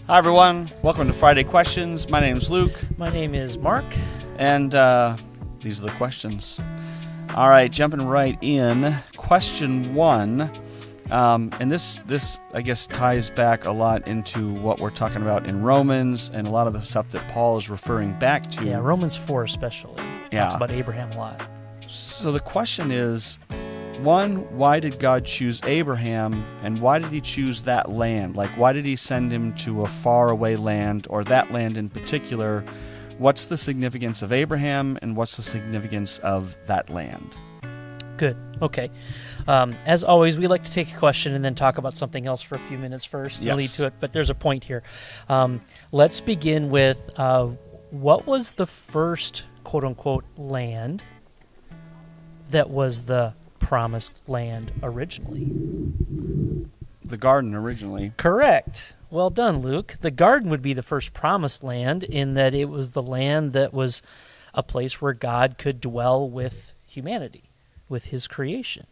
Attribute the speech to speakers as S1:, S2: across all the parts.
S1: Hi, everyone. Welcome to Friday Questions. My name's Luke.
S2: My name is Mark.
S1: And these are the questions. All right, jumping right in. Question 1. And this, I guess, ties back a lot into what we're talking about in Romans and a lot of the stuff that Paul is referring back to.
S2: Yeah, Romans 4 especially.
S1: Yeah.
S2: Talks about Abraham a lot.
S1: So the question is, 1, why did God choose Abraham, and why did he choose that land? Like, why did he send him to a faraway land, or that land in particular? What's the significance of Abraham, and what's the significance of that land?
S2: Good. Okay. As always, we like to take a question and then talk about something else for a few minutes first to lead to it, but there's a point here. Let's begin with what was the first quote-unquote land that was the promised land originally?
S1: The garden originally.
S2: Correct. Well done, Luke. The garden would be the first promised land in that it was the land that was a place where God could dwell with humanity, with his creation.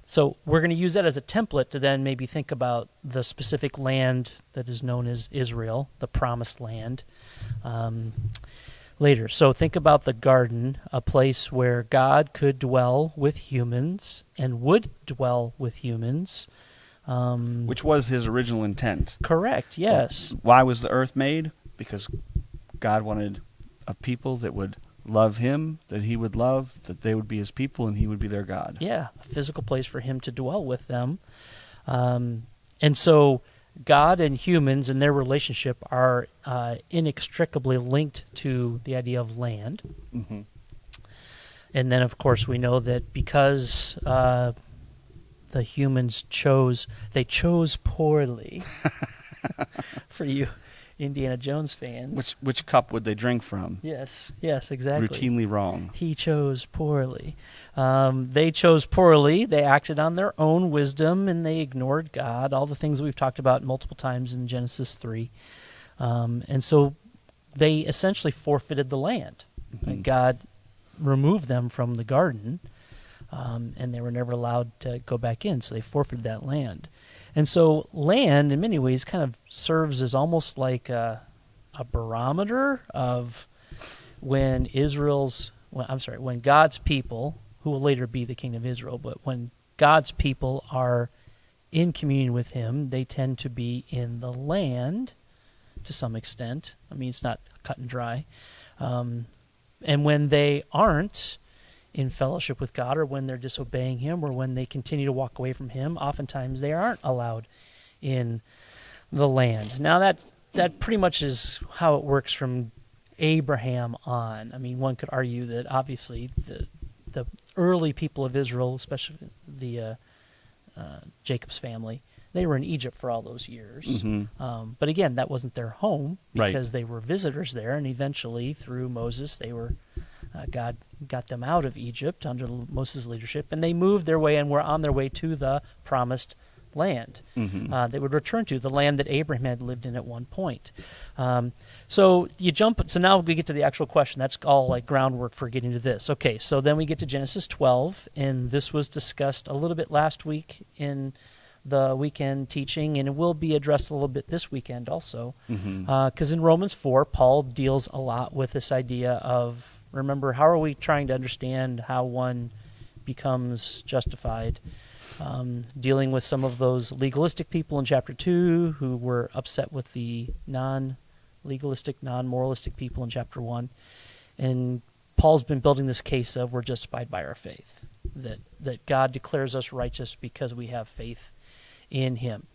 S2: So we're going to use that as a template to then maybe think about the specific land that is known as Israel, the promised land, later. So think about the garden, a place where God could dwell with humans and would dwell with humans.
S1: Which was his original intent.
S2: Correct, yes.
S1: Why was the earth made? Because God wanted a people that would love him, that he would love, that they would be his people, and he would be their God.
S2: Yeah, a physical place for him to dwell with them. And so God and humans and their relationship are inextricably linked to the idea of land.
S1: Mm-hmm.
S2: And then, of course, we know that because the humans chose poorly, for you Indiana Jones fans.
S1: Which cup would they drink from?
S2: Yes, exactly.
S1: Routinely wrong.
S2: He chose poorly. They chose poorly. They acted on their own wisdom, and they ignored God, all the things we've talked about multiple times in Genesis 3. And so they essentially forfeited the land.
S1: Mm-hmm.
S2: God removed them from the garden, and they were never allowed to go back in, so they forfeited that land. And so land, in many ways, kind of serves as almost like a barometer of when God's people, who will later be the king of Israel, but when God's people are in communion with him, they tend to be in the land to some extent. I mean, it's not cut and dry. And when they aren't in fellowship with God, or when they're disobeying him, or when they continue to walk away from him, oftentimes they aren't allowed in the land. Now that pretty much is how it works from Abraham on. I mean, one could argue that obviously the early people of Israel, especially the Jacob's family, they were in Egypt for all those years.
S1: Mm-hmm.
S2: But again, that wasn't their home because
S1: Right.
S2: they were visitors there, and eventually through Moses they were God got them out of Egypt under Moses' leadership, and they moved their way and were on their way to the promised land.
S1: Mm-hmm.
S2: They would return to the land that Abraham had lived in at one point. So now we get to the actual question. That's all like groundwork for getting to this. Okay, so then we get to Genesis 12, and this was discussed a little bit last week in the weekend teaching, and it will be addressed a little bit this weekend also. Because in Romans 4, Paul deals a lot with this idea of, remember, how are we trying to understand how one becomes justified? Dealing with some of those legalistic people in chapter 2 who were upset with the non-legalistic, non-moralistic people in chapter 1. And Paul's been building this case of we're justified by our faith, that God declares us righteous because we have faith in him.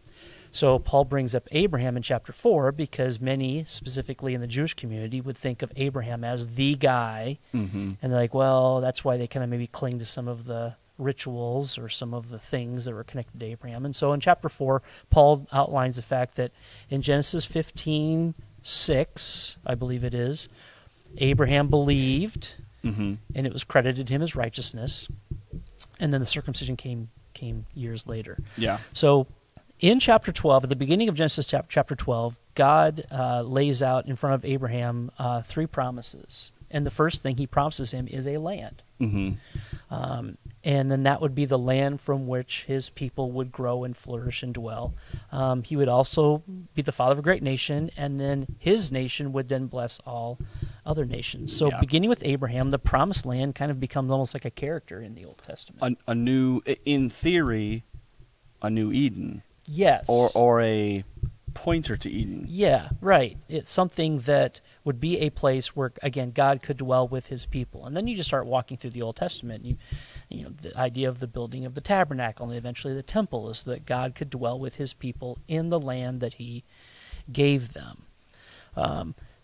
S2: So Paul brings up Abraham in chapter 4 because many, specifically in the Jewish community, would think of Abraham as the guy.
S1: Mm-hmm.
S2: And they're like, well, that's why they kind of maybe cling to some of the rituals or some of the things that were connected to Abraham. And so in chapter 4, Paul outlines the fact that in Genesis 15:6, I believe it is, Abraham believed,
S1: Mm-hmm.
S2: and it was credited him as righteousness. And then the circumcision came years later.
S1: Yeah.
S2: So in chapter 12, at the beginning of Genesis chapter 12, God lays out in front of Abraham 3 promises. And the first thing he promises him is a land.
S1: Mm-hmm.
S2: And then that would be the land from which his people would grow and flourish and dwell. He would also be the father of a great nation, and then his nation would then bless all other nations. So beginning with Abraham, the promised land kind of becomes almost like a character in the Old Testament.
S1: A new, in theory, a new Eden.
S2: Yes.
S1: Or a pointer to Eden.
S2: Yeah, right. It's something that would be a place where, again, God could dwell with his people. And then you just start walking through the Old Testament. You know, the idea of the building of the tabernacle and eventually the temple is that God could dwell with his people in the land that he gave them.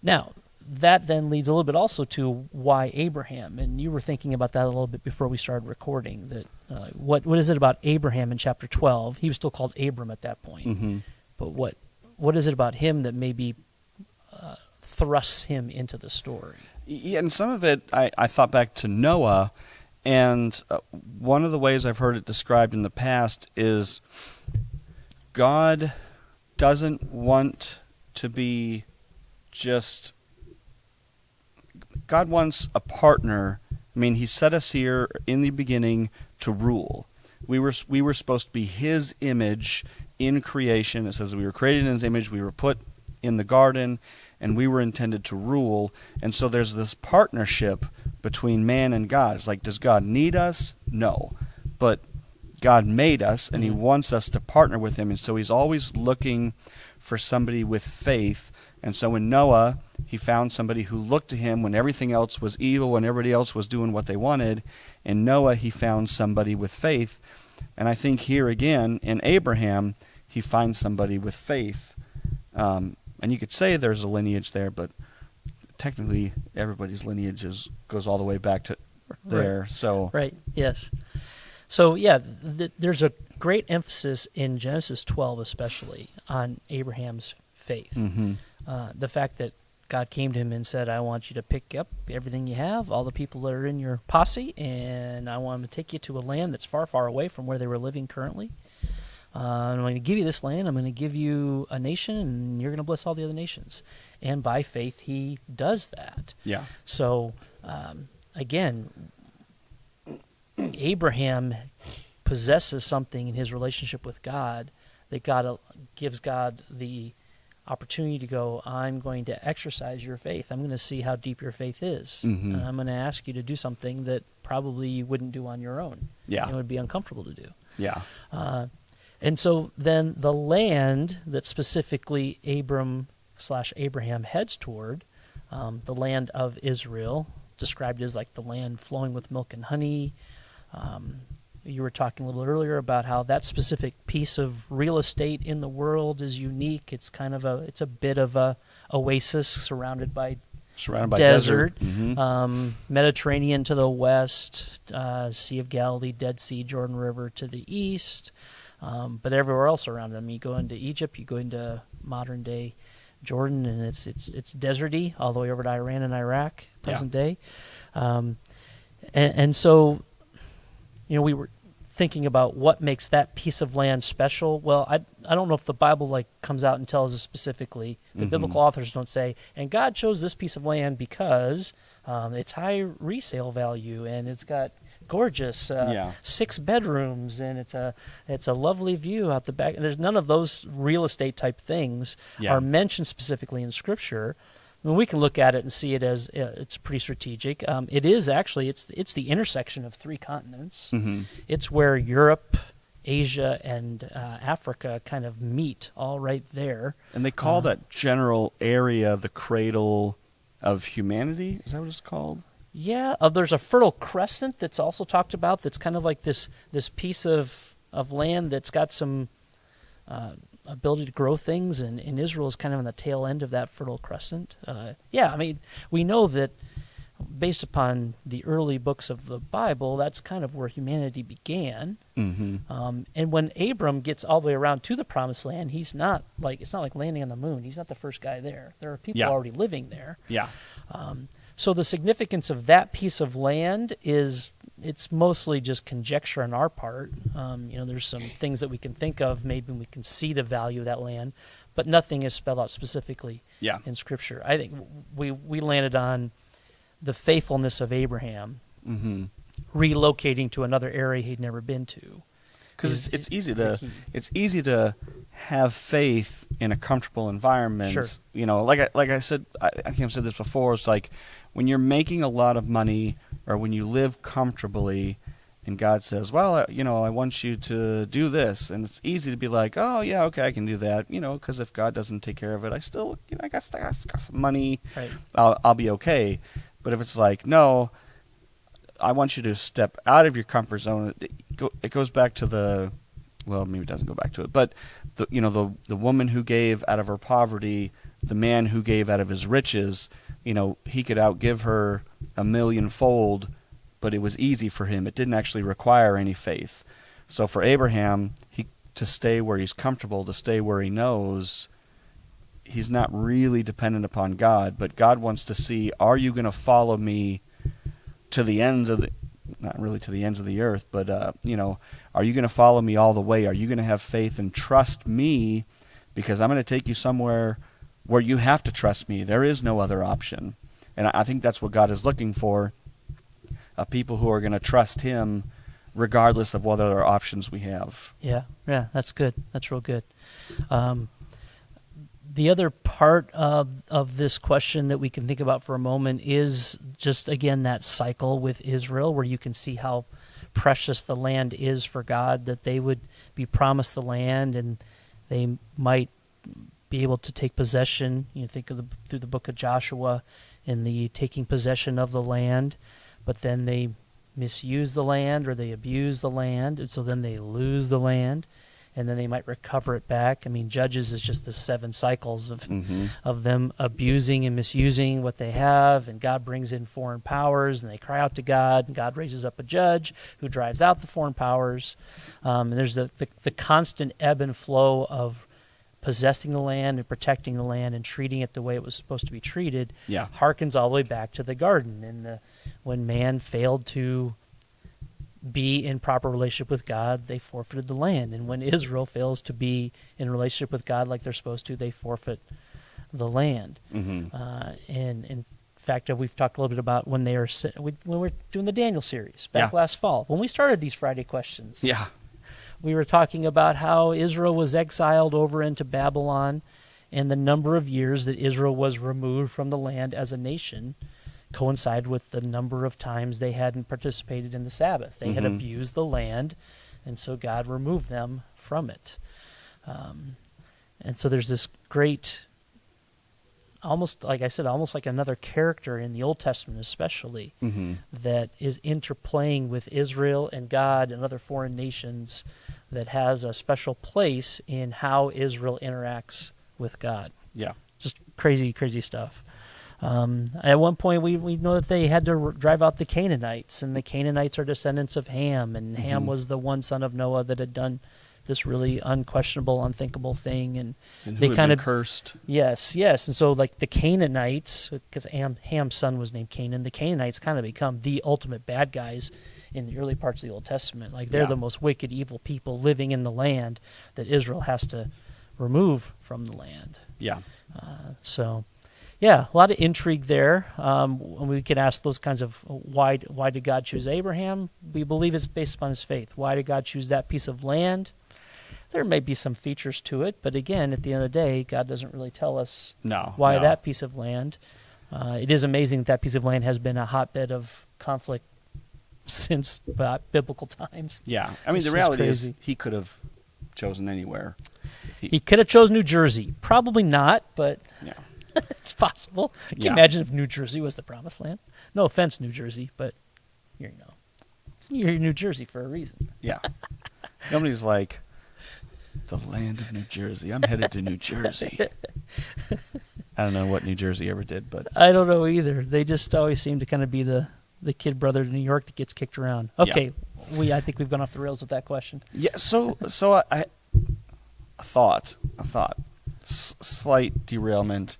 S2: Now, that then leads a little bit also to why Abraham. And you were thinking about that a little bit before we started recording. That what is it about Abraham in chapter 12? He was still called Abram at that point.
S1: Mm-hmm.
S2: But what is it about him that maybe thrusts him into the story?
S1: Yeah, and some of it, I thought back to Noah, and one of the ways I've heard it described in the past is God doesn't want to be just... God wants a partner. I mean, he set us here in the beginning to rule. We were supposed to be his image in creation. It says we were created in his image. We were put in the garden, and we were intended to rule. And so there's this partnership between man and God. It's like, does God need us? No. But God made us, and he wants us to partner with him. And so he's always looking for somebody with faith. And so in Noah, he found somebody who looked to him when everything else was evil, when everybody else was doing what they wanted. In Noah, he found somebody with faith. And I think here again, in Abraham, he finds somebody with faith. And you could say there's a lineage there, but technically everybody's lineage goes all the way back to there.
S2: Right.
S1: So
S2: right, yes. So yeah, there's a great emphasis in Genesis 12 especially on Abraham's faith.
S1: Mm-hmm.
S2: The fact that God came to him and said, I want you to pick up everything you have, all the people that are in your posse, and I want to take you to a land that's far, far away from where they were living currently. I'm going to give you this land. I'm going to give you a nation, and you're going to bless all the other nations. And by faith, he does that.
S1: Yeah.
S2: So, again, Abraham possesses something in his relationship with God that God gives God the opportunity to go, I'm going to exercise your faith. I'm going to see how deep your faith is.
S1: Mm-hmm.
S2: And I'm going to ask you to do something that probably you wouldn't do on your own.
S1: Yeah.
S2: It would be uncomfortable to do.
S1: Yeah.
S2: And so then the land that specifically Abraham heads toward, the land of Israel, described as like the land flowing with milk and honey. You were talking a little earlier about how that specific piece of real estate in the world is unique. It's kind of it's a bit of a oasis surrounded by desert.
S1: Mm-hmm.
S2: Mediterranean to the west, Sea of Galilee, Dead Sea, Jordan River to the east, but everywhere else around them. You go into Egypt, you go into modern day Jordan, and it's deserty all the way over to Iran and Iraq, present day. And so, we were thinking about what makes that piece of land special. Well, I don't know if the Bible comes out and tells us specifically. The biblical authors don't say, and God chose this piece of land because it's high resale value and it's got gorgeous 6 bedrooms and it's a lovely view out the back. There's none of those real estate type things are mentioned specifically in Scripture. I mean, we can look at it and see it as it's pretty strategic. It is actually it's the intersection of 3 continents.
S1: Mm-hmm.
S2: It's where Europe, Asia, and Africa kind of meet, all right there.
S1: And they call that general area the cradle of humanity. Is that what it's called?
S2: Yeah. There's a Fertile Crescent that's also talked about. That's kind of like this piece of land that's got some ability to grow things, and Israel is kind of on the tail end of that Fertile Crescent. I mean, we know that based upon the early books of the Bible, that's kind of where humanity began.
S1: Mm-hmm.
S2: And when Abram gets all the way around to the Promised Land, it's not like landing on the moon. He's not the first guy there. There are people already living there.
S1: Yeah.
S2: So the significance of that piece of land it's mostly just conjecture on our part. There's some things that we can think of. Maybe we can see the value of that land, but nothing is spelled out specifically in Scripture. I think we landed on the faithfulness of Abraham.
S1: Mm-hmm.
S2: relocating to another area he'd never been to.
S1: Because it's easy
S2: the
S1: to
S2: key.
S1: it's easy to have faith in a comfortable environment.
S2: Sure.
S1: You know, like I said, I think I've said this before. It's like when you're making a lot of money or when you live comfortably, and God says, "Well, I want you to do this," and it's easy to be like, "Oh, yeah, okay, I can do that." Because if God doesn't take care of it, I still, I got some money.
S2: Right.
S1: I'll be okay. But if it's like, no, I want you to step out of your comfort zone. It goes back to maybe it doesn't go back to it, but the woman who gave out of her poverty, the man who gave out of his riches, he could outgive her 1,000,000-fold, but it was easy for him. It didn't actually require any faith. So for Abraham, to stay where he's comfortable, to stay where he knows, he's not really dependent upon God, but God wants to see, are you going to follow me to the ends of not really to the ends of the earth, but are you going to follow me all the way? Are you going to have faith and trust me? Because I'm going to take you somewhere where you have to trust me. There is no other option. And I think that's what God is looking for, people who are going to trust him regardless of what other options we have.
S2: Yeah, that's good. That's real good. The other part of this question that we can think about for a moment is just, again, that cycle with Israel, where you can see how precious the land is for God, that they would be promised the land and they might be able to take possession. You think of through the book of Joshua and the taking possession of the land, but then they misuse the land or they abuse the land, and so then they lose the land. And then they might recover it back. I mean, Judges is just the 7 cycles of them abusing and misusing what they have, and God brings in foreign powers, and they cry out to God, and God raises up a judge who drives out the foreign powers. And there's the constant ebb and flow of possessing the land and protecting the land and treating it the way it was supposed to be treated.
S1: Yeah.
S2: Harkens all the way back to the garden, and when man failed to be in proper relationship with God, they forfeited the land. And when Israel fails to be in relationship with God like they're supposed to, they forfeit the land.
S1: Mm-hmm.
S2: And in fact, we've talked a little bit about when we're doing the Daniel series back last fall. When we started these Friday questions, we were talking about how Israel was exiled over into Babylon, and the number of years that Israel was removed from the land as a nation coincide with the number of times they hadn't participated in the Sabbath. They had abused the land, and so God removed them from it. And so there's this great, almost like I said, almost like another character in the Old Testament especially, that is interplaying with Israel and God and other foreign nations, that has a special place in how Israel interacts with God.
S1: Yeah.
S2: Just crazy, crazy stuff. At one point, we know that they had to drive out the Canaanites, and the Canaanites are descendants of Ham, and Ham was the one son of Noah that had done this really unquestionable, unthinkable thing, and they
S1: who had
S2: kind
S1: been
S2: of
S1: cursed.
S2: Yes, and so like the Canaanites, because Ham's son was named Canaan, the Canaanites kind of become the ultimate bad guys in the early parts of the Old Testament. Like they're the most wicked, evil people living in the land that Israel has to remove from the land.
S1: Yeah.
S2: Yeah, a lot of intrigue there. We can ask those kinds of why did God choose Abraham? We believe it's based upon his faith. Why did God choose that piece of land? There may be some features to it, but again, at the end of the day, God doesn't really tell us why that piece of land. It is amazing that piece of land has been a hotbed of conflict since biblical times.
S1: Yeah, I mean, the reality is he could have chosen anywhere.
S2: He could have chosen New Jersey. Probably not, but... Yeah. It's possible. Can you imagine if New Jersey was the promised land? No offense, New Jersey, but you're New Jersey for a reason.
S1: Yeah. Nobody's like, the land of New Jersey. I'm headed to New Jersey. I don't know what New Jersey ever did, but...
S2: I don't know either. They just always seem to kind of be the kid brother to New York that gets kicked around. Okay, I think we've gone off the rails with that question.
S1: Yeah, so I thought, slight derailment.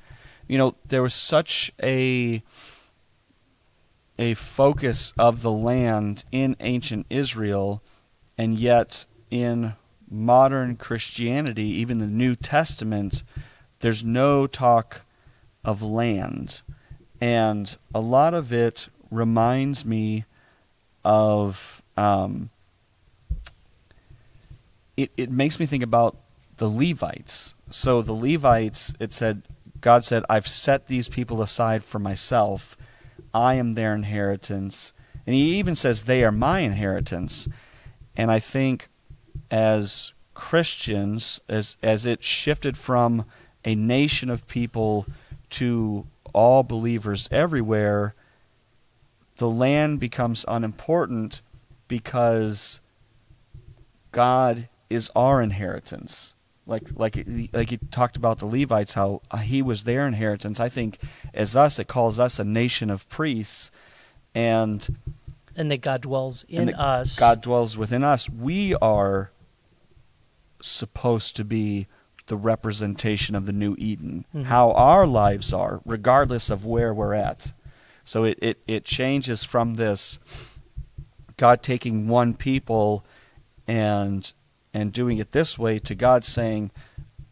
S1: There was such a focus of the land in ancient Israel, and yet in modern Christianity, even the New Testament, there's no talk of land. And a lot of it reminds me of it makes me think about the Levites. So the Levites, God said, I've set these people aside for myself. I am their inheritance. And he even says they are my inheritance. And I think as Christians, as it shifted from a nation of people to all believers everywhere, the land becomes unimportant because God is our inheritance. Like you talked about the Levites, how he was their inheritance. I think as us, it calls us a nation of priests, and
S2: that God dwells in us.
S1: God dwells within us. We are supposed to be the representation of the new Eden, how our lives are, regardless of where we're at. So it changes from this God taking one people and doing it this way to God saying,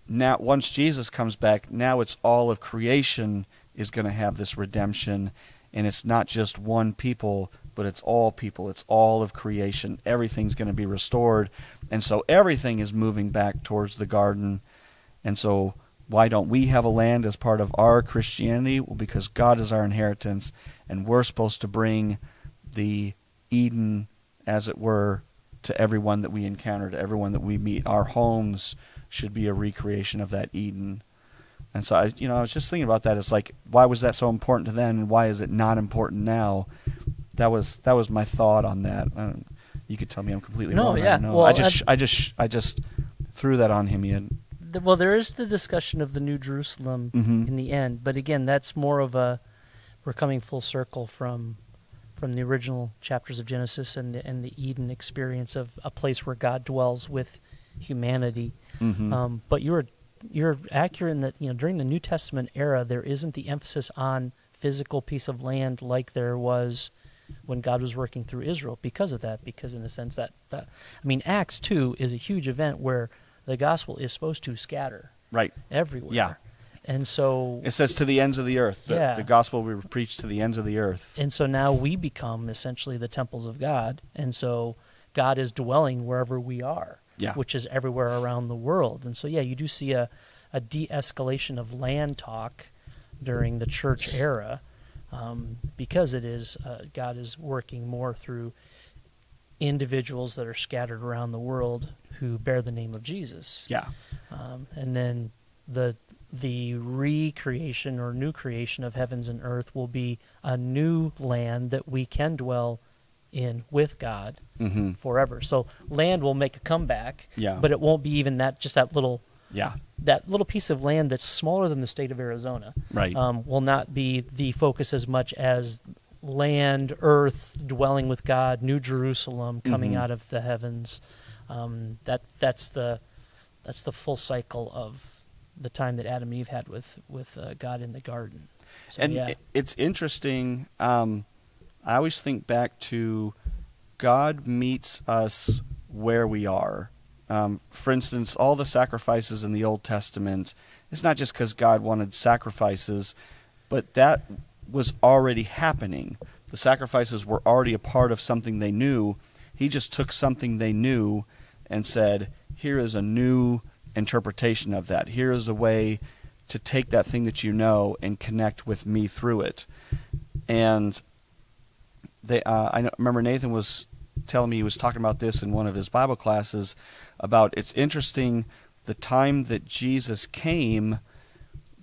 S1: now once Jesus comes back, now it's all of creation is going to have this redemption, and it's not just one people, but it's all people. It's all of creation. Everything's going to be restored, and so everything is moving back towards the garden. And so why don't we have a land as part of our Christianity? Well, because God is our inheritance, and we're supposed to bring the Eden, as it were, to everyone that we encounter, to everyone that we meet. Our homes should be a recreation of that Eden. And so I was just thinking about that. It's like, why was that so important to them, and why is it not important now? That was my thought on that. You could tell me I'm completely wrong.
S2: Yeah.
S1: I don't know.
S2: Well,
S1: I just threw that on him.
S2: Well, there is the discussion of the New Jerusalem in the end, but again, that's more of we're coming full circle from the original chapters of Genesis and the Eden experience of a place where God dwells with humanity. But you're accurate in that during the New Testament era, there isn't the emphasis on physical piece of land like there was when God was working through Israel because of that. Because in a sense that Acts 2 is a huge event where the gospel is supposed to scatter everywhere.
S1: Yeah.
S2: And so
S1: it says to the ends of the earth. The gospel will be preached to the ends of the earth.
S2: And so now we become essentially the temples of God. And so God is dwelling wherever we are, which is everywhere around the world. And so, you do see a de-escalation of land talk during the church era because it is God is working more through individuals that are scattered around the world who bear the name of Jesus. And then the recreation or new creation of heavens and earth will be a new land that we can dwell in with God forever. So land will make a comeback, but it won't be even that little piece of land that's smaller than the state of Arizona. Will not be the focus as much as land, earth, dwelling with God, New Jerusalem coming out of the heavens. That's the full cycle of the time that Adam and Eve had with God in the garden. So,
S1: it's interesting. I always think back to God meets us where we are. For instance, all the sacrifices in the Old Testament, it's not just because God wanted sacrifices, but that was already happening. The sacrifices were already a part of something they knew. He just took something they knew and said, here is a new interpretation of that. Here is a way to take that thing that you know and connect with me through it. And I remember Nathan was telling me, he was talking about this in one of his Bible classes, about it's interesting, the time that Jesus came,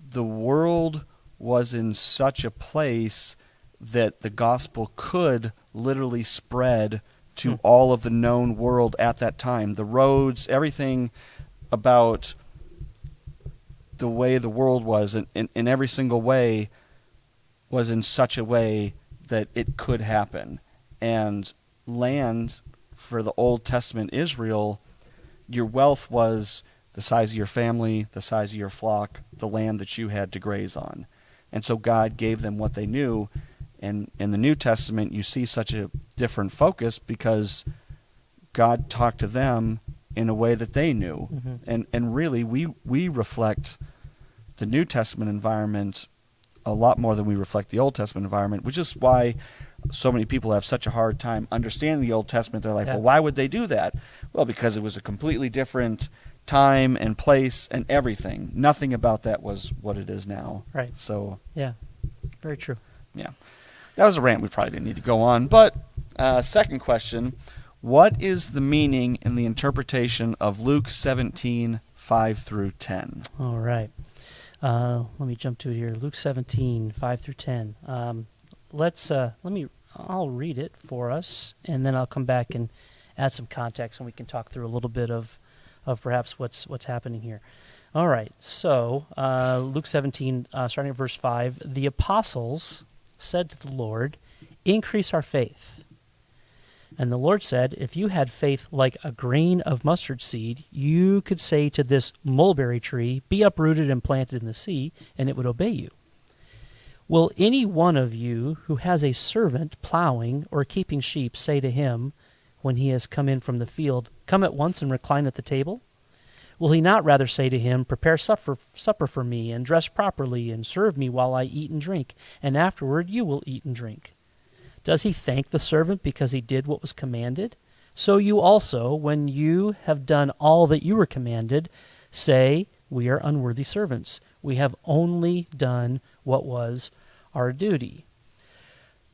S1: the world was in such a place that the gospel could literally spread to all of the known world at that time. The roads, everything about the way the world was in every single way was in such a way that it could happen. And land for the Old Testament Israel, your wealth was the size of your family, the size of your flock, the land that you had to graze on. And so God gave them what they knew. And in the New Testament, you see such a different focus because God talked to them in a way that they knew. And really, we reflect the New Testament environment a lot more than we reflect the Old Testament environment, which is why so many people have such a hard time understanding the Old Testament. They're like,
S2: Yeah.
S1: well, why would they do that? Well, because it was a completely different time and place and everything. Nothing about that was what it is now.
S2: Right.
S1: So,
S2: Yeah. Very true.
S1: yeah. That was a rant we probably didn't need to go on. But second question, what is the meaning in the interpretation of Luke 17, 5 through 10?
S2: All right. Let me jump to it here. Luke 17, 5 through 10. I'll read it for us, and then I'll come back and add some context, and we can talk through a little bit of perhaps what's happening here. All right. So Luke 17, starting at verse 5, the apostles said to the Lord, "Increase our faith." And the Lord said, "If you had faith like a grain of mustard seed, you could say to this mulberry tree, 'Be uprooted and planted in the sea,' and it would obey you. Will any one of you who has a servant plowing or keeping sheep say to him, when he has come in from the field, 'Come at once and recline at the table'? Will he not rather say to him, 'Prepare supper for me, and dress properly, and serve me while I eat and drink, and afterward you will eat and drink'? Does he thank the servant because he did what was commanded? So you also, when you have done all that you were commanded, say, 'We are unworthy servants. We have only done what was our duty.'"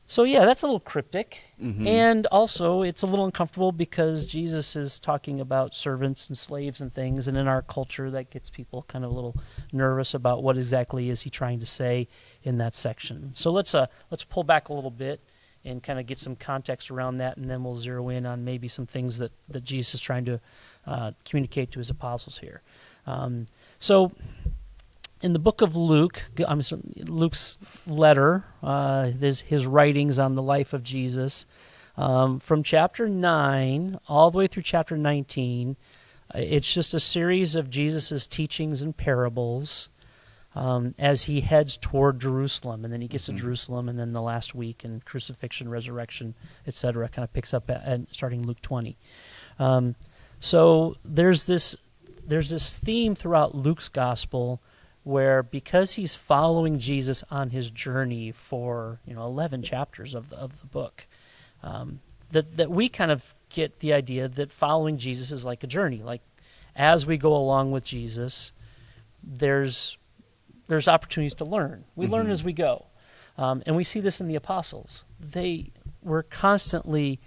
S2: So yeah, that's a little cryptic.
S1: Mhm.
S2: And also it's a little uncomfortable because Jesus is talking about servants and slaves and things, and in our culture that gets people kind of a little nervous about what exactly is he trying to say in that section. So let's pull back a little bit and kind of get some context around that, and then we'll zero in on maybe some things that Jesus is trying to communicate to his apostles here. So in the book of Luke, Luke's letter, his writings on the life of Jesus, from chapter 9 all the way through chapter 19, it's just a series of Jesus' teachings and parables as he heads toward Jerusalem, and then he gets to Jerusalem, and then the last week and crucifixion, resurrection, etc. kind of picks up at starting Luke 20. So there's this theme throughout Luke's gospel where, because he's following Jesus on his journey for 11 chapters of the book, that we kind of get the idea that following Jesus is like a journey. Like, as we go along with Jesus, there's opportunities to learn. We learn as we go. And we see this in the apostles. They were constantly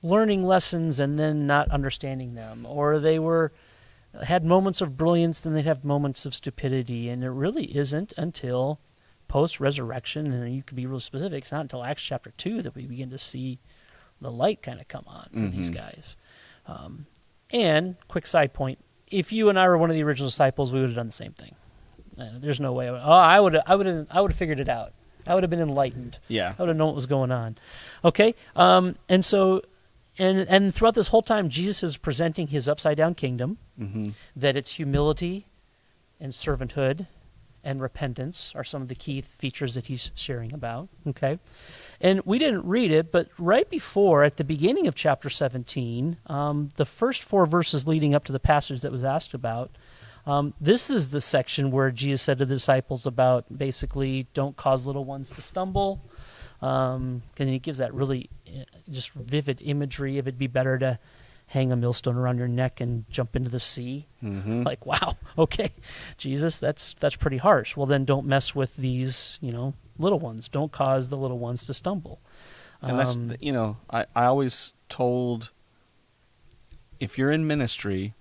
S2: learning lessons and then not understanding them. Or they had moments of brilliance, then they'd have moments of stupidity. And it really isn't until post-resurrection, and you could be real specific, it's not until Acts chapter 2 that we begin to see the light kind of come on for these guys. And, quick side point, if you and I were one of the original disciples, we would have done the same thing. There's no way. I would have figured it out. I would have been enlightened.
S1: Yeah.
S2: I would have known what was going on. Okay. And so, and throughout this whole time, Jesus is presenting his upside down kingdom. That it's humility and servanthood and repentance are some of the key features that he's sharing about. Okay. And we didn't read it, but right before, at the beginning of chapter 17, the first 4 verses leading up to the passage that was asked about, this is the section where Jesus said to the disciples about basically don't cause little ones to stumble. And he gives that really just vivid imagery of it'd be better to hang a millstone around your neck and jump into the sea. Like, wow, okay, Jesus, that's pretty harsh. Well, then don't mess with these, little ones. Don't cause the little ones to stumble.
S1: And that's, I always told, if you're in ministry,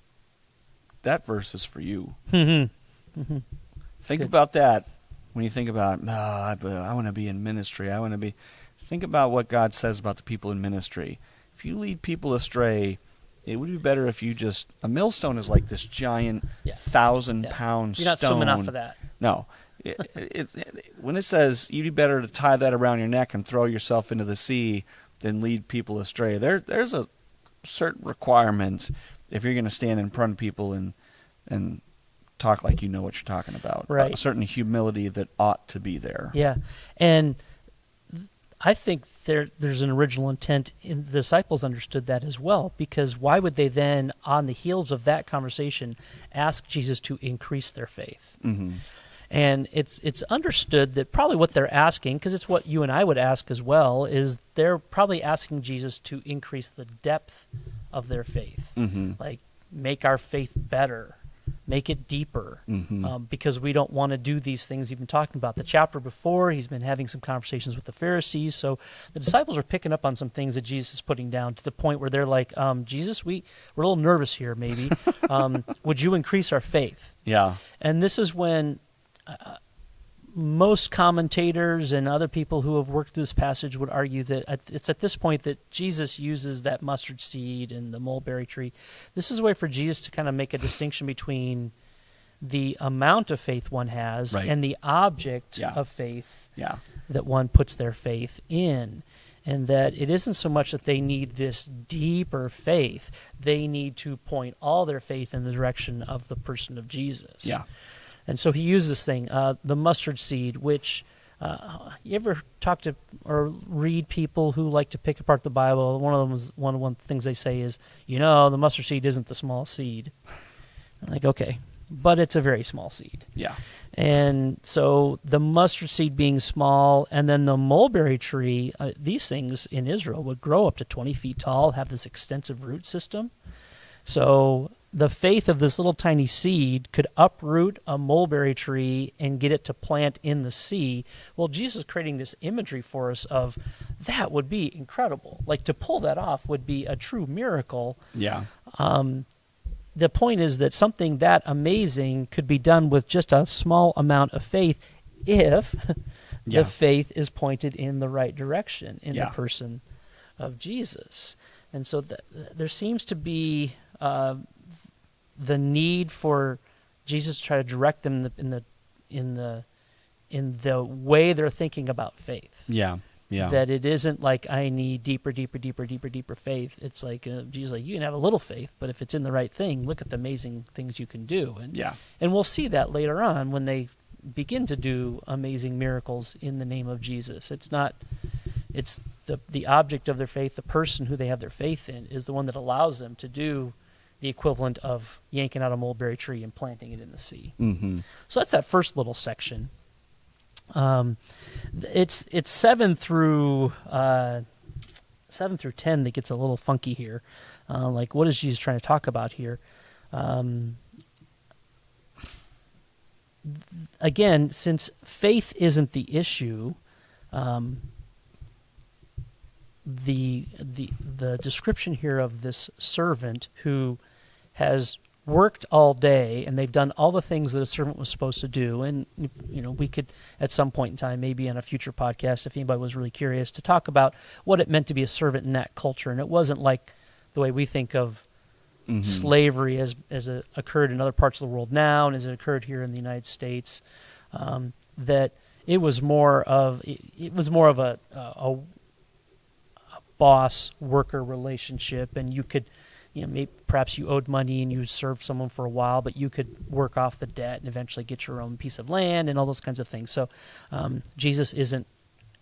S1: that verse is for you. Think about that when you think about, I want to be in ministry. Think about what God says about the people in ministry. If you lead people astray, it would be better if you a millstone is like this giant 1,000-pound stone.
S2: You're not swimming off of that.
S1: No. When it says you'd be better to tie that around your neck and throw yourself into the sea than lead people astray, there's a certain requirement if you're going to stand in front of people and talk like you know what you're talking about.
S2: Right.
S1: A certain humility that ought to be there.
S2: Yeah. And I think there's an original intent, in the disciples understood that as well, because why would they then, on the heels of that conversation, ask Jesus to increase their faith? And it's understood that probably what they're asking, because it's what you and I would ask as well, is they're probably asking Jesus to increase the depth of their faith. Like, make our faith better, make it deeper, because we don't want to do these things he's been talking about. The chapter before, he's been having some conversations with the Pharisees, so the disciples are picking up on some things that Jesus is putting down to the point where they're like, Jesus, we're a little nervous here, maybe. Would you increase our faith?
S1: Yeah.
S2: And this is when most commentators and other people who have worked through this passage would argue that it's at this point that Jesus uses that mustard seed and the mulberry tree. This is a way for Jesus to kind of make a distinction between the amount of faith one has and the object of faith that one puts their faith in. And that it isn't so much that they need this deeper faith. They need to point all their faith in the direction of the person of Jesus.
S1: Yeah.
S2: And so he used this thing, the mustard seed, which you ever talk to or read people who like to pick apart the Bible? One of the things they say is, the mustard seed isn't the small seed. I'm like, okay, but it's a very small seed.
S1: Yeah.
S2: And so the mustard seed being small, and then the mulberry tree, these things in Israel would grow up to 20 feet tall, have this extensive root system. So the faith of this little tiny seed could uproot a mulberry tree and get it to plant in the sea. Well, Jesus is creating this imagery for us of that would be incredible. Like, to pull that off would be a true miracle.
S1: Yeah.
S2: The point is that something that amazing could be done with just a small amount of faith if the faith is pointed in the right direction in the person of Jesus. And so there seems to be the need for Jesus to try to direct them in the way they're thinking about faith.
S1: Yeah. Yeah.
S2: That it isn't like I need deeper faith. It's like Jesus, like, you can have a little faith, but if it's in the right thing, look at the amazing things you can do. And we'll see that later on when they begin to do amazing miracles in the name of Jesus. It's the object of their faith, the person who they have their faith in, is the one that allows them to do the equivalent of yanking out a mulberry tree and planting it in the sea. So that's that first little section. It's 7 through 10 that gets a little funky here. Like, what is Jesus trying to talk about here? Again, since faith isn't the issue, the description here of this servant who has worked all day, and they've done all the things that a servant was supposed to do. And we could, at some point in time, maybe on a future podcast, if anybody was really curious, to talk about what it meant to be a servant in that culture. And it wasn't like the way we think of slavery as it occurred in other parts of the world now, and as it occurred here in the United States. That it was more of a boss-worker relationship, and you could, maybe perhaps you owed money and you served someone for a while, but you could work off the debt and eventually get your own piece of land and all those kinds of things. So Jesus isn't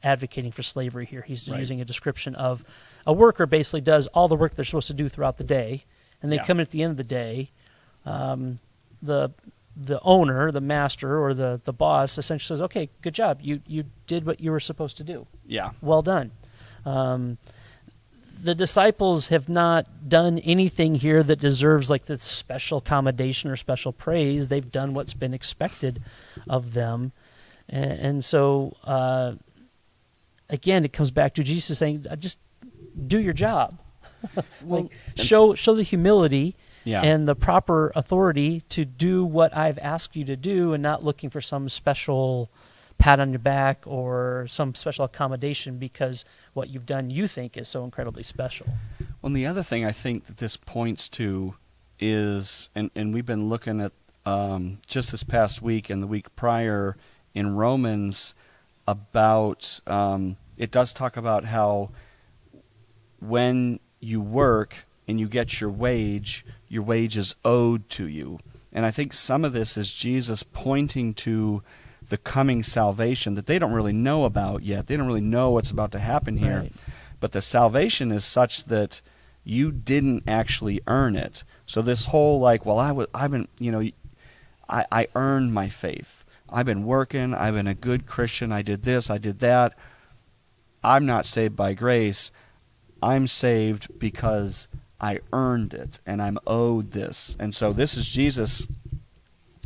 S2: advocating for slavery here. He's using a description of a worker basically does all the work they're supposed to do throughout the day, and they come in at the end of the day. The owner, the master, or the boss essentially says, okay, good job. You did what you were supposed to do.
S1: Yeah.
S2: Well done. The disciples have not done anything here that deserves like this special commendation or special praise. They've done what's been expected of them. And so, again, it comes back to Jesus saying, just do your job.
S1: Well,
S2: show the humility
S1: Yeah.
S2: and the proper authority to do what I've asked you to do, and not looking for some special pat on your back or some special accommodation because what you've done you think is so incredibly special.
S1: Well, and the other thing I think that this points to is, and we've been looking at just this past week and the week prior in Romans about, it does talk about how when you work and you get your wage is owed to you. And I think some of this is Jesus pointing to the coming salvation that they don't really know about yet. They don't really know what's about to happen here.
S2: Right.
S1: But the salvation is such that you didn't actually earn it. So this whole I earned my faith. I've been working, I've been a good Christian, I did this, I did that. I'm not saved by grace. I'm saved because I earned it and I'm owed this. And so this is Jesus.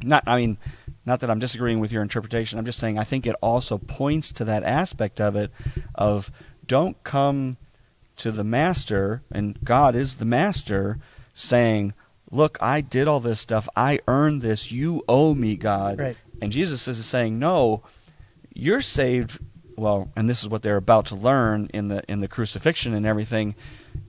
S1: Not that I'm disagreeing with your interpretation. I'm just saying I think it also points to that aspect of it of don't come to the master, and God is the master, saying, look, I did all this stuff. I earned this. You owe me, God.
S2: Right.
S1: And Jesus is saying, no, you're saved. Well, and this is what they're about to learn in the crucifixion and everything.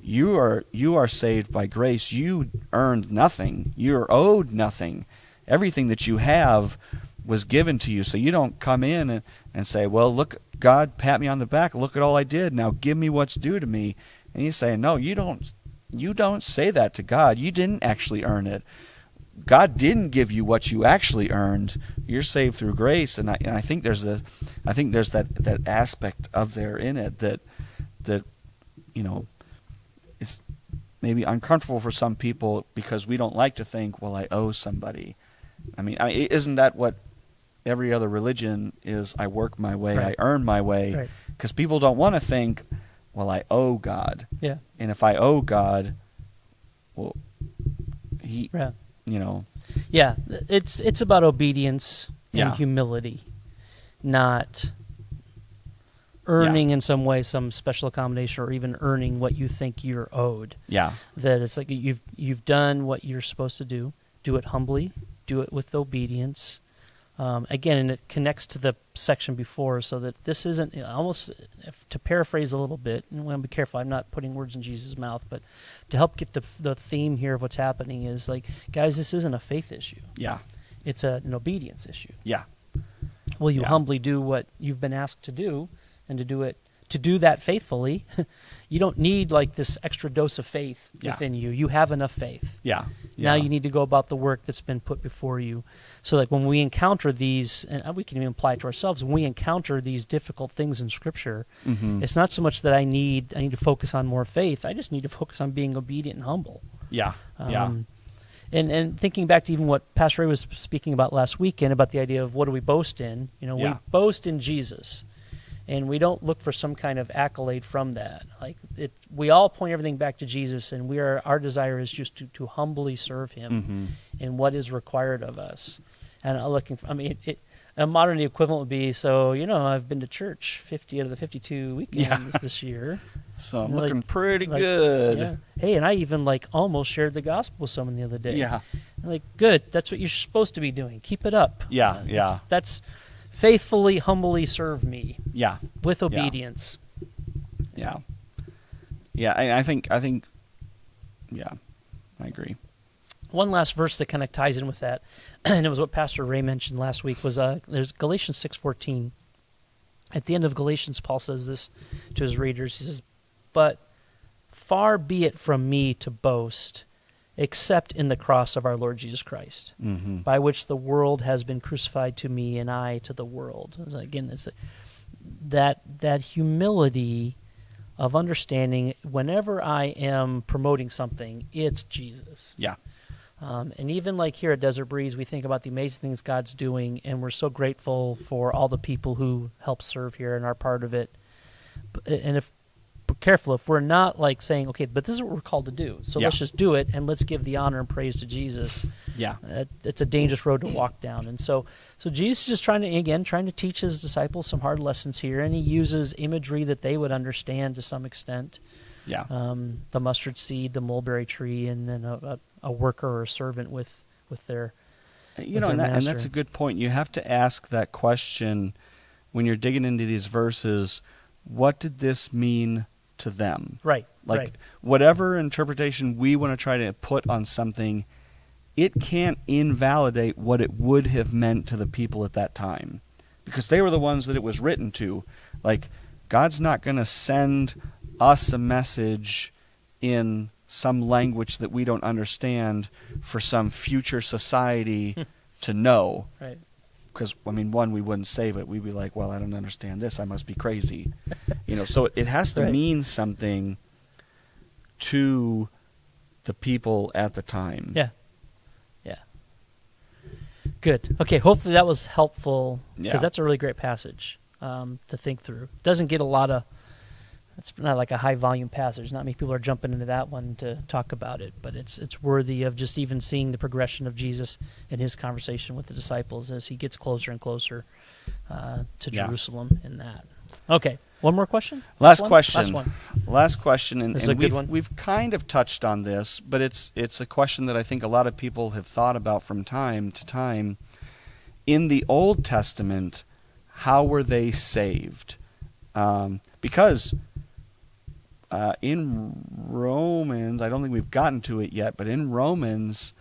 S1: You are saved by grace. You earned nothing. You're owed nothing. Everything that you have was given to you. So you don't come in and say, well, look, God, pat me on the back. Look at all I did. Now give me what's due to me. And he's saying, no, you don't say that to God. You didn't actually earn it. God didn't give you what you actually earned. You're saved through grace, and I think there's that aspect of there in it that is maybe uncomfortable for some people because we don't like to think, well, I owe somebody. I mean, isn't that what every other religion is? I work my way,
S2: Right.
S1: I earn my way, because people don't want to think, well, I owe God.
S2: Yeah.
S1: And if I owe God, well, he.
S2: Yeah.
S1: Yeah,
S2: it's about obedience and
S1: Yeah.
S2: humility, not earning in some way some special accommodation or even earning what you think you're owed.
S1: Yeah.
S2: That it's like you've done what you're supposed to do. Do it humbly. Do it with obedience. Again, and it connects to the section before, so that this isn't almost, to paraphrase a little bit, and I want to be careful, I'm not putting words in Jesus' mouth, but to help get the theme here of what's happening is like, guys, this isn't a faith issue.
S1: Yeah.
S2: It's an obedience issue.
S1: Yeah.
S2: Will you
S1: Yeah.
S2: humbly do what you've been asked to do, and to do that faithfully? You don't need like this extra dose of faith
S1: Yeah.
S2: within you. You have enough faith.
S1: Yeah.
S2: Now
S1: Yeah.
S2: you need to go about the work that's been put before you. So like when we encounter these, and we can even apply it to ourselves, when we encounter these difficult things in Scripture,
S1: Mhm.
S2: it's not so much that I need to focus on more faith. I just need to focus on being obedient and humble.
S1: Yeah. Yeah.
S2: And thinking back to even what Pastor Ray was speaking about last weekend about the idea of what do we boast in?
S1: Yeah.
S2: We boast in Jesus. And we don't look for some kind of accolade from that. Like we all point everything back to Jesus, and our desire is just to humbly serve Him
S1: Mhm.
S2: in what is required of us. And a modern equivalent would be, I've been to church 50 out of the 52 weekends this year.
S1: So I'm
S2: Like-
S1: looking pretty
S2: like,
S1: good.
S2: Yeah. Hey, and I even almost shared the gospel with someone the other day.
S1: Yeah.
S2: I'm like, good. That's what you're supposed to be doing. Keep it up.
S1: Yeah, yeah.
S2: That's faithfully, humbly serve me
S1: Yeah.
S2: with obedience.
S1: Yeah. Yeah. I think. Yeah. I agree.
S2: One last verse that kind of ties in with that, and it was what Pastor Ray mentioned last week, was there's Galatians 6:14. At the end of Galatians, Paul says this to his readers. He says, "But far be it from me to boast, except in the cross of our Lord Jesus Christ,
S1: Mm-hmm.
S2: by which the world has been crucified to me, and I to the world." So again, it's that humility of understanding whenever I am promoting something, it's Jesus.
S1: Yeah.
S2: And even like here at Desert Breeze, we think about the amazing things God's doing, and we're so grateful for all the people who help serve here and are part of it. And if we're careful, if we're not like saying, okay, but this is what we're called to do, so
S1: Yeah.
S2: let's just do it, and let's give the honor and praise to Jesus.
S1: Yeah.
S2: It's a dangerous road to walk down. And so Jesus is just trying to teach his disciples some hard lessons here, and he uses imagery that they would understand to some extent.
S1: Yeah.
S2: The mustard seed, the mulberry tree, and then a worker or a servant with their
S1: You know,
S2: with
S1: and
S2: their
S1: that's
S2: master.
S1: a good point. You have to ask that question when you're digging into these verses. What did this mean to them?
S2: right.
S1: Whatever interpretation we want to try to put on something, it can't invalidate what it would have meant to the people at that time, because they were the ones that it was written to. Like, God's not going to send us a message in some language that we don't understand for some future society to know.
S2: Right.
S1: Because, one, we wouldn't save it. We'd be like, well, I don't understand this. I must be crazy. So it has to
S2: Right.
S1: mean something to the people at the time.
S2: Yeah. Yeah. Good. Okay, hopefully that was helpful, because
S1: Yeah.
S2: that's a really great passage to think through. Doesn't get a lot of, it's not like a high volume passage. Not many people are jumping into that one to talk about it, but it's worthy of just even seeing the progression of Jesus in his conversation with the disciples as he gets closer and closer to
S1: Yeah.
S2: Jerusalem in that. Okay, one more question?
S1: Last
S2: one?
S1: question.
S2: Last one.
S1: Last question, and,
S2: This is a
S1: and
S2: good
S1: we've,
S2: one.
S1: we've kind of touched on this, but it's a question that I think a lot of people have thought about from time to time. In the Old Testament, how were they saved? Because in Romans, I don't think we've gotten to it yet, but in Romans,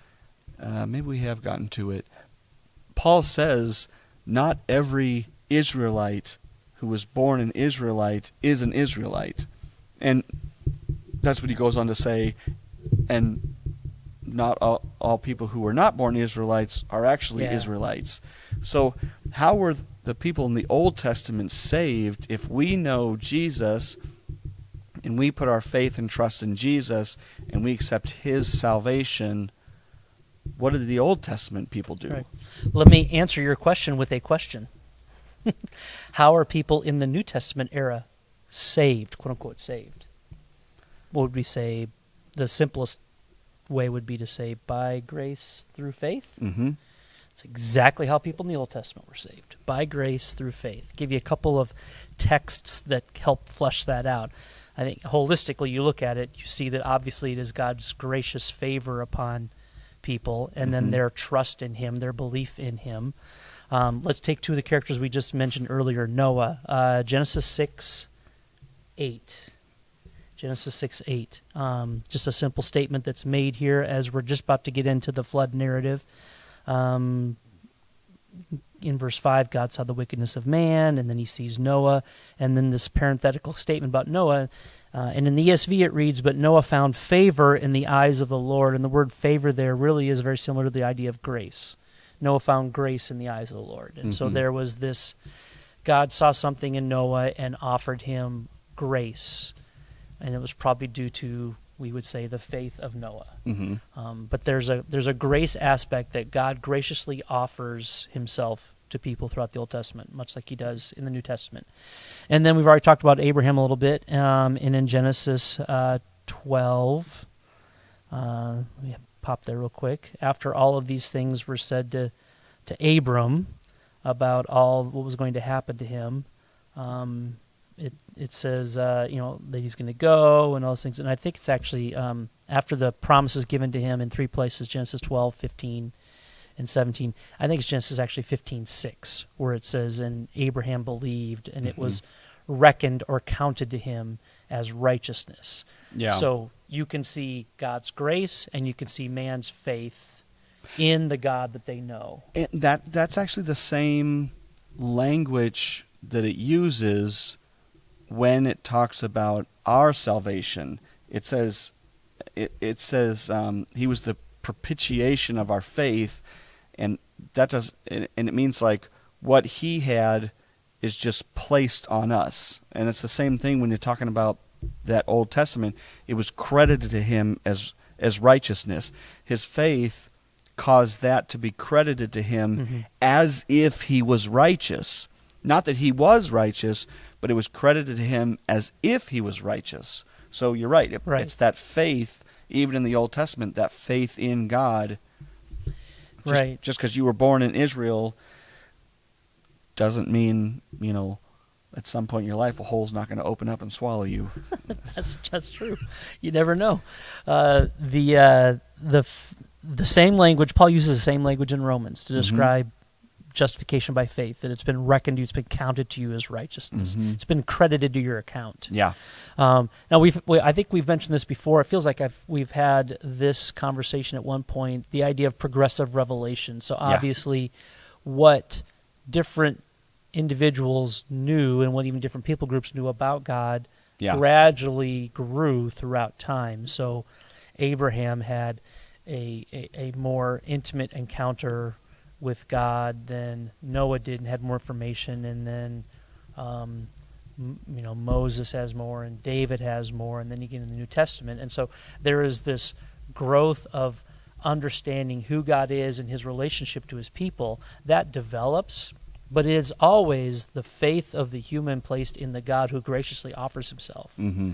S1: maybe we have gotten to it, Paul says not every Israelite who was born an Israelite is an Israelite. And that's what he goes on to say, and not all people who were not born Israelites are actually
S2: Yeah.
S1: Israelites. So how were the people in the Old Testament saved if we know Jesus and we put our faith and trust in Jesus and we accept his salvation? What did the Old Testament people do?
S2: Right. Let me answer your question with a question. How are people in the New Testament era saved, quote unquote saved? What would we say? The simplest way would be to say by grace through faith.
S1: Mm-hmm.
S2: It's exactly how people in the Old Testament were saved, by grace through faith. Give you a couple of texts that help flesh that out. I think holistically you look at it, you see that obviously it is God's gracious favor upon people, and then
S1: Mhm.
S2: their trust in him, their belief in him. Let's take two of the characters we just mentioned earlier, Noah, Genesis 6:8. Genesis 6:8. Just a simple statement that's made here as we're just about to get into the flood narrative. In verse 5, God saw the wickedness of man, and then he sees Noah, and then this parenthetical statement about Noah. And in the ESV it reads, but Noah found favor in the eyes of the Lord. And the word favor there really is very similar to the idea of grace. Noah found grace in the eyes of the Lord. And so
S1: Mhm.
S2: there was this, God saw something in Noah and offered him grace. And it was probably due to, we would say, the faith of Noah.
S1: Mm-hmm.
S2: But there's a grace aspect that God graciously offers himself to people throughout the Old Testament, much like he does in the New Testament. And then we've already talked about Abraham a little bit, and in Genesis 12, let me pop there real quick. After all of these things were said to Abram about all what was going to happen to him, it says that he's going to go and all those things. And I think it's actually after the promises given to him in three places, Genesis 12, 15, and 17. I think it's Genesis actually 15:6, where it says, and Abraham believed, and it was reckoned or counted to him as righteousness.
S1: Yeah.
S2: So you can see God's grace and you can see man's faith in the God that they know.
S1: And that's actually the same language that it uses when it talks about our salvation. It says he was the propitiation of our faith, and it means like what he had is just placed on us. And it's the same thing when you're talking about that Old Testament. It was credited to him as righteousness. His faith caused that to be credited to him as if he was righteous. Not that he was righteous, but it was credited to him as if he was righteous. So you're right.
S2: Right.
S1: It's that faith, even in the Old Testament, that faith in God.
S2: Right.
S1: Just because you were born in Israel doesn't mean, at some point in your life, a hole's not going to open up and swallow you.
S2: That's true. You never know. The same language, Paul uses the same language in Romans to describe justification by faith, that it's been reckoned, it's been counted to you as righteousness.
S1: Mhm.
S2: It's been credited to your account.
S1: Yeah.
S2: Now, I think we've mentioned this before. It feels like we've had this conversation at one point, the idea of progressive revelation. So obviously what different individuals knew and what even different people groups knew about God gradually grew throughout time. So Abraham had a more intimate encounter with God than Noah did, and had more information, and then Moses has more, and David has more, and then you get in the New Testament. And so there is this growth of understanding who God is and his relationship to his people, that develops. But it is always the faith of the human placed in the God who graciously offers himself.
S1: Mm-hmm.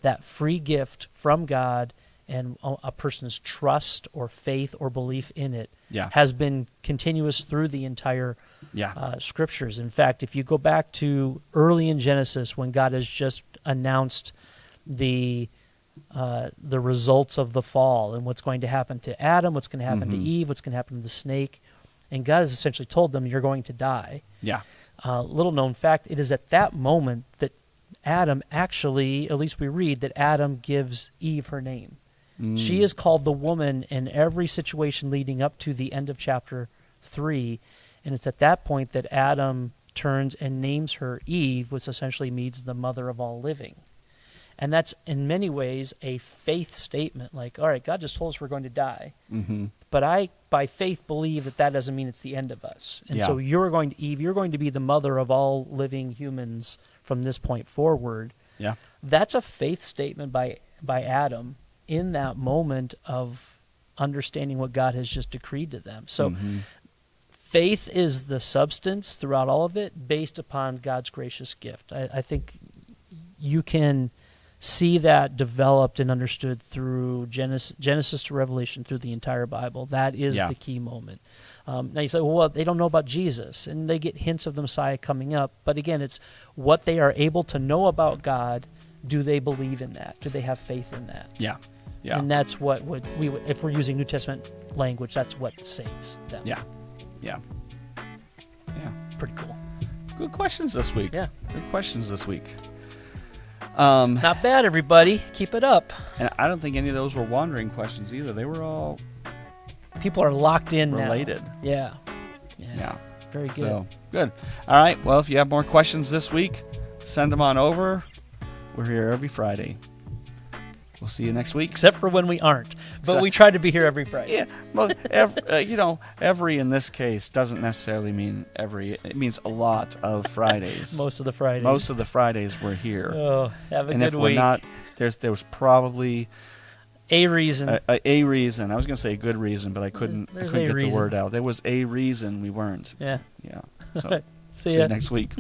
S2: That free gift from God and a person's trust or faith or belief in it has been continuous through the entire scriptures. In fact, if you go back to early in Genesis when God has just announced the results of the fall and what's going to happen to Adam, what's going to happen to Eve, what's going to happen to the snake, and God has essentially told them, you're going to die.
S1: Yeah.
S2: Little known fact, it is at that moment that Adam actually, at least we read, that Adam gives Eve her name. She is called the woman in every situation leading up to the end of chapter 3, and it's at that point that Adam turns and names her Eve, which essentially means the mother of all living. And that's in many ways a faith statement, like, all right, God just told us we're going to die, but I, by faith, believe that doesn't mean it's the end of us. And so Eve, you're going to be the mother of all living humans from this point forward.
S1: Yeah.
S2: That's a faith statement by Adam in that moment of understanding what God has just decreed to them. So faith is the substance throughout all of it based upon God's gracious gift. I think you can see that developed and understood through Genesis to Revelation, through the entire Bible. That is the key moment. Now you say, well, they don't know about Jesus, and they get hints of the Messiah coming up. But again, it's what they are able to know about God. Do they believe in that? Do they have faith in that?
S1: Yeah. Yeah.
S2: And that's what we would, if we're using New Testament language, that's what saves them.
S1: Yeah. Yeah. Yeah.
S2: Pretty cool.
S1: Good questions this week.
S2: Yeah.
S1: Good questions this week.
S2: Not bad, everybody. Keep it up.
S1: And I don't think any of those were wandering questions either. They were all
S2: People are locked in
S1: related.
S2: now. Yeah.
S1: Yeah.
S2: Very good.
S1: So, good. All right. Well, if you have more questions this week, send them on over. We're here every Friday. We'll see you next week.
S2: Except for when we aren't. But we try to be here every Friday.
S1: Yeah. Well, every in this case doesn't necessarily mean every. It means a lot of Fridays.
S2: Most of the Fridays.
S1: Most of the Fridays we're here.
S2: Oh, have a
S1: and
S2: good
S1: if
S2: week.
S1: we're not, there was probably
S2: a reason.
S1: A reason. I was going to say a good reason, but I couldn't
S2: There's
S1: get
S2: a
S1: the
S2: reason.
S1: word out. There was a reason we weren't.
S2: Yeah.
S1: Yeah. So
S2: See
S1: see
S2: ya.
S1: you next week.